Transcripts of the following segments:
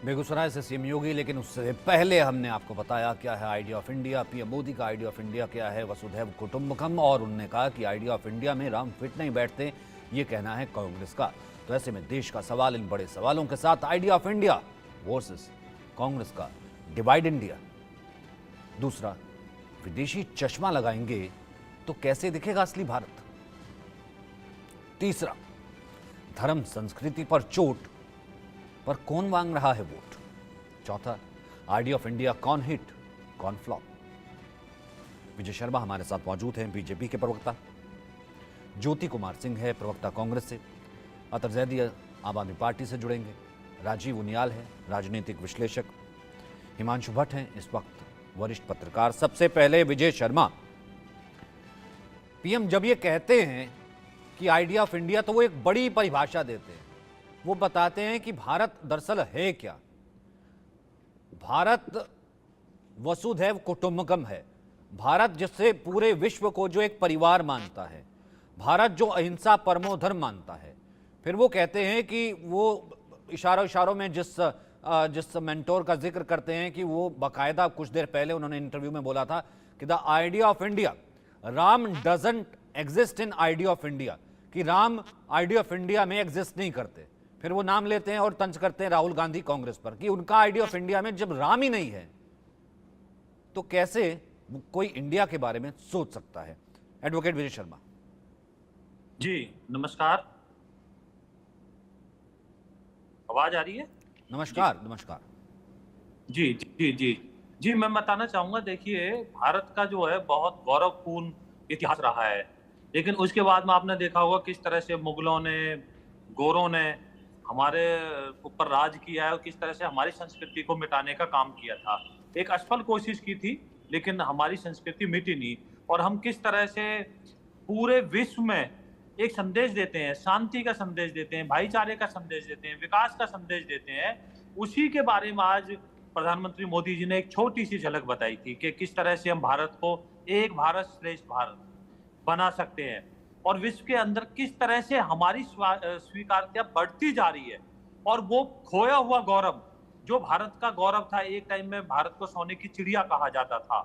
बेगूसराय से सीएम योगी, लेकिन उससे पहले हमने आपको बताया क्या है idea of India. PM Modi का आइडिया ऑफ इंडिया क्या है, वसुधैव कुटुंबकम, और उन्होंने कहा कि आइडिया ऑफ इंडिया में राम फिट नहीं बैठते, ये कहना है कांग्रेस का। तो ऐसे में देश का सवाल इन बड़े सवालों के साथ idea of India versus Congress का डिवाइड इंडिया। दूसरा, विदेशी चश्मा लगाएंगे तो कैसे दिखेगा असली भारत। तीसरा, धर्म संस्कृति पर चोट पर कौन मांग रहा है वोट। चौथा, आइडिया ऑफ इंडिया कौन हिट कौन फ्लॉप। विजय शर्मा हमारे साथ मौजूद हैं, बीजेपी के प्रवक्ता। ज्योति कुमार सिंह है प्रवक्ता कांग्रेस से। अतर जैदी आम आदमी पार्टी से जुड़ेंगे। राजीव उनियाल है राजनीतिक विश्लेषक। हिमांशु भट्ट हैं इस वक्त वरिष्ठ पत्रकार। सबसे पहले विजय शर्मा, पीएम जब ये कहते हैं कि आइडिया ऑफ इंडिया, तो वो एक बड़ी परिभाषा देते हैं। वो बताते हैं कि भारत दरअसल है क्या। भारत वसुधैव कुटुंबकम है। भारत जिससे पूरे विश्व को जो एक परिवार मानता है, भारत जो अहिंसा परमो धर्म मानता है। फिर वो कहते हैं कि वो इशारों में जिस मेंटोर का जिक्र करते हैं कि वो बाकायदा कुछ देर पहले उन्होंने इंटरव्यू में बोला था कि the idea of India, Ram doesn't exist in idea of India, कि राम आइडिया ऑफ इंडिया में एग्जिस्ट नहीं करते। फिर वो नाम लेते हैं और तंज करते हैं राहुल गांधी कांग्रेस पर कि उनका आइडिया ऑफ इंडिया में जब राम ही नहीं है तो कैसे कोई इंडिया के बारे में सोच सकता है। एडवोकेट विजय शर्मा जी नमस्कार, आवाज आ रही है? नमस्कार। नमस्कार जी जी जी जी मैं बताना चाहूंगा, देखिए भारत का जो है बहुत गौरवपूर्ण इतिहास रहा है, लेकिन उसके बाद में आपने देखा होगा किस तरह से मुगलों ने, गोरों ने हमारे ऊपर राज किया है और किस तरह से हमारी संस्कृति को मिटाने का काम किया था। एक असफल कोशिश की थी, लेकिन हमारी संस्कृति मिटी नहीं। और हम किस तरह से पूरे विश्व में एक संदेश देते हैं, शांति का संदेश देते हैं, भाईचारे का संदेश देते हैं, विकास का संदेश देते हैं, उसी के बारे में आज प्रधानमंत्री मोदी जी ने एक छोटी सी झलक बताई थी कि किस तरह से हम भारत को एक भारत श्रेष्ठ भारत बना सकते हैं और विश्व के अंदर किस तरह से हमारी स्वीकार्यता बढ़ती जा रही है। और वो खोया हुआ गौरव, जो भारत का गौरव था, एक टाइम में भारत को सोने की चिड़िया कहा जाता था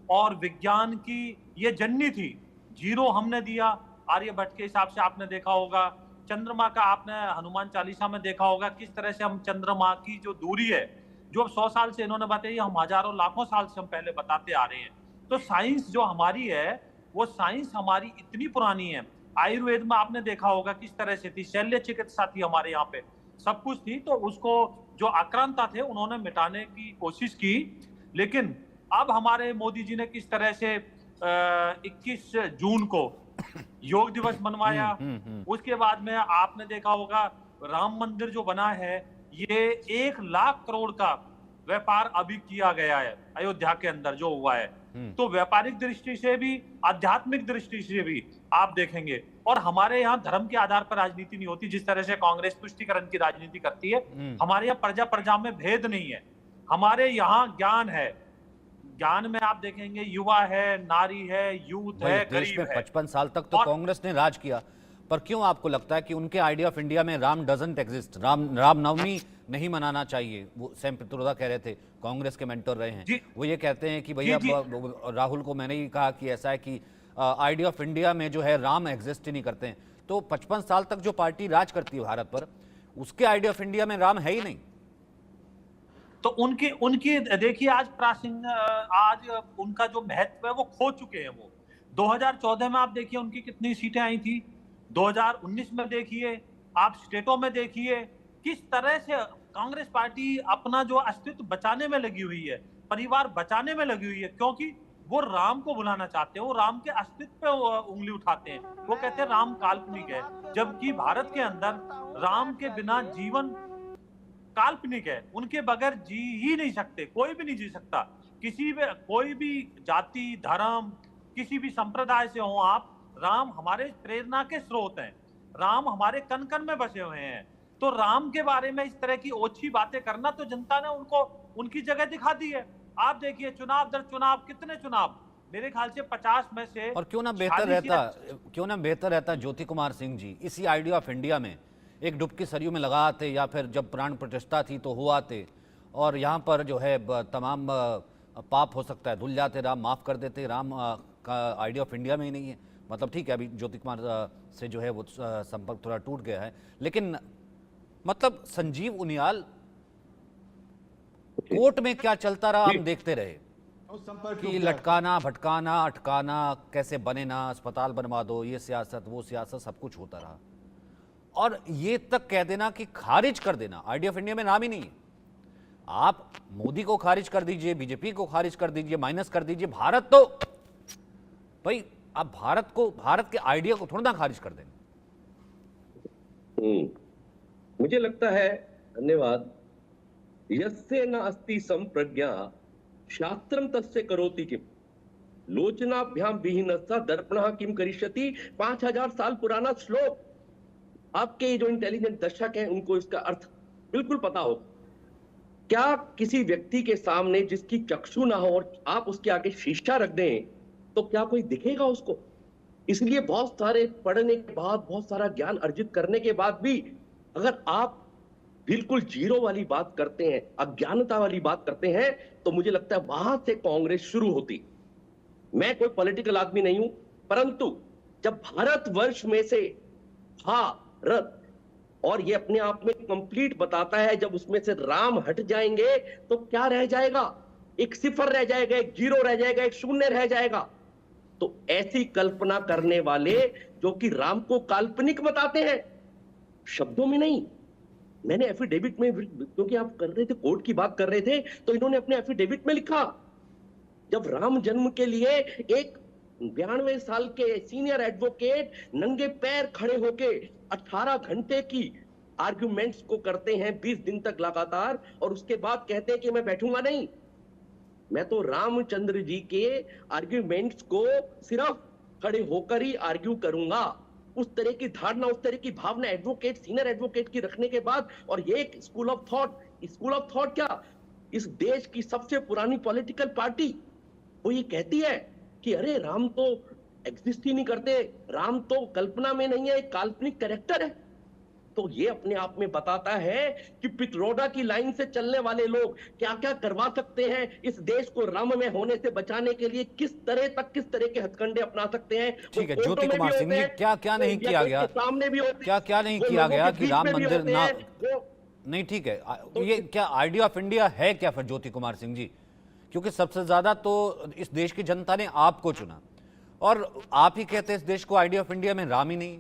और विज्ञान की ये जननी थी। जीरो हमने दिया आर्यभट्ट के हिसाब से, आपने देखा होगा। चंद्रमा का आपने हनुमान चालीसा में देखा होगा किस तरह से हम चंद्रमा की जो दूरी है, जो अब 100 साल से इन्होंने बताई, हम हजारों लाखों साल से हम पहले बताते आ रहे हैं। तो साइंस जो हमारी है, वो साइंस हमारी इतनी पुरानी है। आयुर्वेद में आपने देखा होगा किस तरह से थी, शल्य चिकित्सा थी हमारे यहाँ पे, सब कुछ थी। तो उसको जो आक्रांता थे उन्होंने मिटाने की कोशिश की। लेकिन अब हमारे मोदी जी ने किस तरह से 21 जून को योग दिवस मनवाया। उसके बाद में आपने देखा होगा राम मंदिर जो बना है, ये 1 लाख करोड़ का व्यापार अभी किया गया है अयोध्या के अंदर जो हुआ है। तो व्यापारिक दृष्टि से भी, आध्यात्मिक दृष्टि से भी आप देखेंगे। और हमारे यहाँ धर्म के आधार पर राजनीति नहीं होती, जिस तरह से कांग्रेस तुष्टीकरण की राजनीति करती है। हमारे यहाँ प्रजा प्रजा में भेद नहीं है, हमारे यहाँ ज्ञान है। ज्ञान में आप देखेंगे युवा है, नारी है, यूथ है, गरीब है। 55 साल तक तो कांग्रेस ने राज किया, पर क्यों आपको लगता है कि उनके आइडिया ऑफ इंडिया में राम डजंट एग्जिस्ट, रामनवमी नहीं मनाना चाहिए। वो सैम पित्रोदा कह रहे थे, कांग्रेस के मेंटर रहे हैं, वो ये कहते हैं कि भैया, राहुल को मैंने ही कहा कि ऐसा है कि आइडिया ऑफ इंडिया में जो है राम एग्जिस्ट ही नहीं करते हैं। तो 55 साल तक जो पार्टी राज करती है भारत पर, उसके आइडिया ऑफ इंडिया में राम है ही नहीं। तो उनकी देखिए आज उनका जो महत्व है वो खो चुके हैं। वो 2014 में आप देखिए उनकी कितनी सीटें आई थी, 2019 में देखिए, आप स्टेटों में देखिए, किस तरह से कांग्रेस पार्टी अपना जो अस्तित्व बचाने में लगी हुई है, परिवार बचाने में लगी हुई है, क्योंकि वो राम को बुलाना चाहते हैं, वो राम के अस्तित्व पे उंगली उठाते हैं। वो कहते हैं राम काल्पनिक है, जबकि भारत के अंदर राम के बिना जीवन काल्पनिक है, उनके बगैर जी ही नहीं सकते, कोई भी नहीं जी सकता। कोई भी जाति, धर्म, किसी भी संप्रदाय से हो आप, राम हमारे प्रेरणा के स्रोत हैं, राम हमारे कण कण में बसे हुए हैं। तो राम के बारे में इस तरह की ओछी बातें करना, तो जनता ने उनको उनकी जगह दिखा दी है। आप देखिए चुनाव दर चुनाव, कितने चुनाव, मेरे ख्याल से 50 में से। और क्यों ना बेहतर रहता ज्योति कुमार सिंह जी इसी आइडिया ऑफ इंडिया में एक डुबकी सरयू में लगा आते, या फिर जब प्राण प्रतिष्ठा थी तो हुआ आते, और यहाँ पर जो है तमाम पाप हो सकता है, धुल जाते राम, माफ़ कर देते राम का आइडिया ऑफ इंडिया में ही नहीं है। मतलब ठीक है, अभी ज्योति कुमार से जो है वो संपर्क थोड़ा टूट गया है, लेकिन मतलब संजीव उनियाल कोर्ट में क्या चलता रहा हम देखते रहे कि लटकाना, भटकाना, अटकाना, कैसे बने ना, अस्पताल बनवा दो, ये सियासत वो सियासत, सब कुछ होता रहा। और ये तक कह देना कि खारिज कर देना, आइडिया ऑफ इंडिया में नाम ही नहीं है। आप मोदी को खारिज कर दीजिए, बीजेपी को खारिज कर दीजिए, माइनस कर दीजिए, भारत तो भाई आप भारत के आइडिया को थोड़ा ना खारिज कर देंगे। मुझे लगता है, धन्यवाद, यस्य न अस्ति संप्रज्ञा शास्त्रम तस्य करोति किम, लोचनाभ्याम विहीनस्य दर्पणः किम करिष्यति। 5000 साल पुराना श्लोक। आपके जो इंटेलिजेंट दर्शक हैं उनको इसका अर्थ बिल्कुल पता हो। क्या किसी व्यक्ति के सामने जिसकी चक्षु ना हो और आप उसके आगे शीशा रख दें तो क्या कोई दिखेगा उसको? इसलिए बहुत सारे पढ़ने के बाद, बहुत सारा ज्ञान अर्जित करने के बाद भी अगर आप बिल्कुल जीरो वाली बात करते हैं, अज्ञानता वाली बात करते हैं, तो मुझे लगता है वहां से कांग्रेस शुरू होती। मैं कोई पॉलिटिकल आदमी नहीं हूं, परंतु जब भारतवर्ष में से भारत, और ये अपने आप में कंप्लीट बताता है, जब उसमें से राम हट जाएंगे तो क्या रह जाएगा? एक सिफर रह जाएगा, एक जीरो रह जाएगा, एक शून्य रह जाएगा। तो ऐसी कल्पना करने वाले जो कि राम को काल्पनिक बताते हैं, शब्दों में नहीं। मैंने एफिडेविट में, क्योंकि आप कर रहे थे, कोर्ट की बात कर रहे थे, तो इन्होंने अपने एफिडेविट में लिखा, जब राम जन्म के लिए एक 92 साल के सीनियर एडवोकेट नंगे पैर खड़े होके 18 घंटे की आर्ग्यूमेंट्स को करते हैं 20 दिन तक लगातार, और उसके बाद कहते हैं कि मैं बैठूंगा नहीं, मैं तो रामचंद्र जी के आर्ग्यूमेंट्स को सिर्फ खड़े होकर ही आर्ग्यू करूंगा। उस तरह की धारणा, उस तरह की भावना एडवोकेट, सीनियर एडवोकेट की रखने के बाद, और ये एक स्कूल ऑफ थॉट क्या, इस देश की सबसे पुरानी पॉलिटिकल पार्टी वो ये कहती है कि अरे राम तो एग्जिस्ट ही नहीं करते, राम तो कल्पना में नहीं है, एक काल्पनिक कैरेक्टर है। तो ये अपने आप में बताता है कि पित्रोडा की लाइन से चलने वाले लोग क्या क्या करवा सकते हैं, इस देश को राम में होने से बचाने के लिए किस तरह के हथकंडे अपना सकते हैं। ठीक है, ज्योति कुमार सिंह जी, क्या क्या नहीं किया गया, सामने भी होते, क्या क्या नहीं किया गया कि राम मंदिर ना, नहीं ठीक है, ये क्या आइडिया ऑफ इंडिया है क्या फिर ज्योति कुमार सिंह जी? क्योंकि सबसे ज्यादा तो इस देश की जनता ने आपको चुना, और आप ही कहते हैं इस देश को आइडिया ऑफ इंडिया में राम ही नहीं।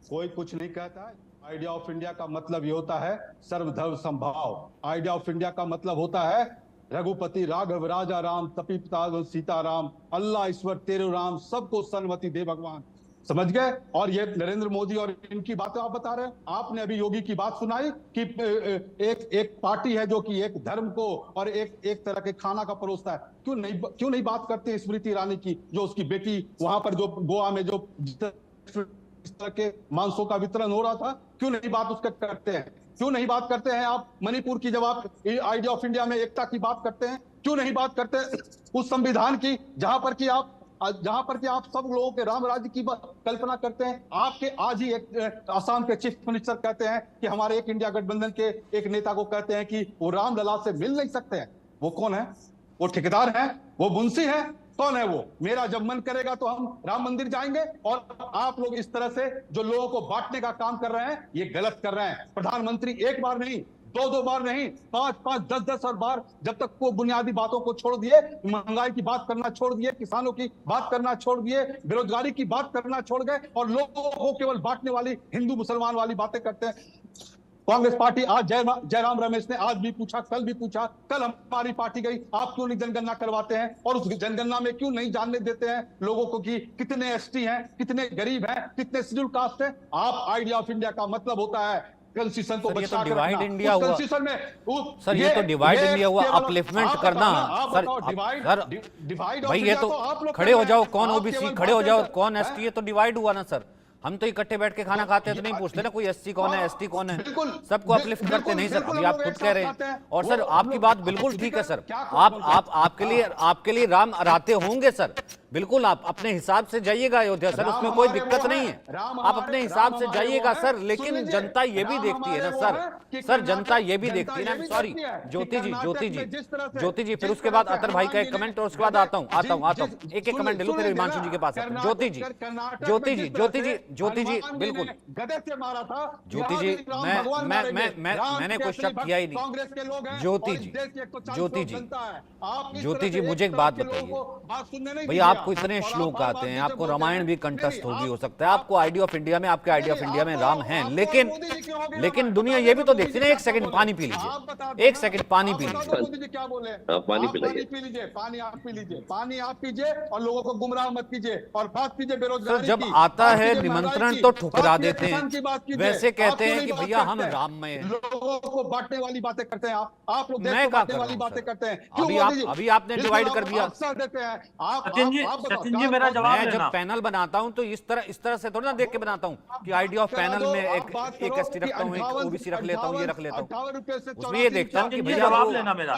कोई कुछ नहीं कहता है। आइडिया ऑफ इंडिया का मतलब ये होता है सर्वधर्म संभाव। आइडिया ऑफ इंडिया का मतलब होता है रघुपति राघव राजा राम, तपी सीता राम, अल्लाह ईश्वर तेरे राम, सबको सन्मति दे भगवान। समझ गए? और ये नरेंद्र मोदी और इनकी बातें आप बता रहे हैं। आपने अभी योगी की बात सुनाई कि एक पार्टी है जो कि एक धर्म को और एक तरह के खाना का परोसता है। क्यों नहीं बात करते स्मृति ईरानी की, जो उसकी बेटी वहां पर जो गोवा में जो इस तरह के मांसों का वितरण हो रहा था, क्यों नहीं बात उसका करते हैं? क्यों नहीं बात करते हैं आप मणिपुर की, जब आप आइडिया ऑफ इंडिया में एकता की बात करते हैं? क्यों नहीं बात करते उस संविधान की जहां पर कि आप सब लोगों के राम राज्य की कल्पना करते हैं? आपके आज ही एक असम के चीफ मिनिस्टर कहते हैं कि हमारे एक इंडिया गठबंधन के एक नेता को कहते हैं कि वो रामलला से मिल नहीं सकते हैं। वो कौन है? वो ठेकेदार है? वो मुंशी है? कौन है वो? मेरा जब मन करेगा तो हम राम मंदिर जाएंगे। और आप लोग इस तरह से जो लोगों को बांटने का काम कर रहे हैं, ये गलत कर रहे हैं। प्रधानमंत्री एक बार नहीं, दो बार नहीं, 5 10 और बार, जब तक वो बुनियादी बातों को छोड़ दिए, महंगाई की बात करना छोड़ दिए, किसानों की बात करना छोड़ दिए, बेरोजगारी की बात करना छोड़ गए, और लोगों को केवल बांटने वाली, हिंदू मुसलमान वाली बातें करते हैं। कांग्रेस पार्टी आज जयराम रमेश ने आज भी पूछा, कल भी पूछा, कल हमारी पार्टी गई, आप क्यों नहीं जनगणना करवाते हैं? और उस जनगणना में क्यों नहीं जानने देते हैं लोगों को कि कितने एसटी हैं, कितने गरीब हैं, कितने शेड्यूल कास्ट हैं? आप आइडिया ऑफ इंडिया का मतलब होता है कंस्टिट्यूशन को बचा के डिवाइड इंडिया हुआ कंस्टिट्यूशन में। सर ये तो डिवाइड इंडिया हुआ, अपलिफ्टमेंट करना। सर भाई ये तो खड़े हो जाओ कौन ओबीसी, खड़े हो जाओ कौन एसटी, ये तो डिवाइड हुआ ना सर। हम तो इकट्ठे बैठ के खाना खाते हैं तो नहीं पूछते ना कोई एससी कौन है, एसटी कौन है, सबको अपलिफ्ट करते नहीं सर। अभी आप खुद कह रहे हैं, और सर आपकी बात बिल्कुल ठीक है सर, आपके लिए राम आराध्य होंगे सर, बिल्कुल आप अपने हिसाब से जाइएगा अयोध्या सर, उसमें कोई दिक्कत नहीं है, आप अपने हिसाब से जाइएगा सर, लेकिन जनता ये भी देखती है ना सर, सर जनता ये भी देखती है ना। सॉरी ज्योति जी, ज्योति जी, फिर उसके बाद अतर भाई का एक कमेंट और उसके बाद आता हूं एक कमेंट ले लूं, फिर हिमांशु जी के पास आता हूं। ज्योति जी, बिल्कुल गदे से मारा था। ज्योति जी, मैंने कोई शक किया ही नहीं। कांग्रेस के लोग हैं, ज्योति जी, मुझे एक बात बताइए भैया, आपको इतने श्लोक आते हैं, आपको रामायण भी कंठस्थ होगी हो सकता है, आपको आइडिया ऑफ इंडिया में, आपके आइडिया ऑफ इंडिया में राम हैं, लेकिन दुनिया ये भी तो देखती है। एक सेकंड पानी पी लीजिए, एक सेकंड पानी पी लीजिए। क्या बोले? पानी पी लीजिए, पानी आप पी लीजिए, पानी आप पीजिए और लोगों को गुमराह मत कीजिए और बात कीजिए बेरोजगारी की। जब आता है निमंत्रण तो ठुकरा देते हैं, वैसे कहते हैं कि भैया हम राममय हैं। लोगों को बांटने वाली बातें करते हैं आप लोग, मैं क्या कर वाली बातें करते हैं। अभी आपने डिवाइड कर दिया। अवसर देते हैं सचिन जी मेरा जवाब मैं लेना। जब पैनल बनाता हूं तो इस तरह से थोड़ा ना देख के बनाता हूं कि आइडिया ऑफ पैनल में एक एसटी रखता हूं, एक ओबीसी रख लेता हूं, ये रख लेता हूं, उसमें ये देखता हूं कि भैया जवाब लेना मेरा।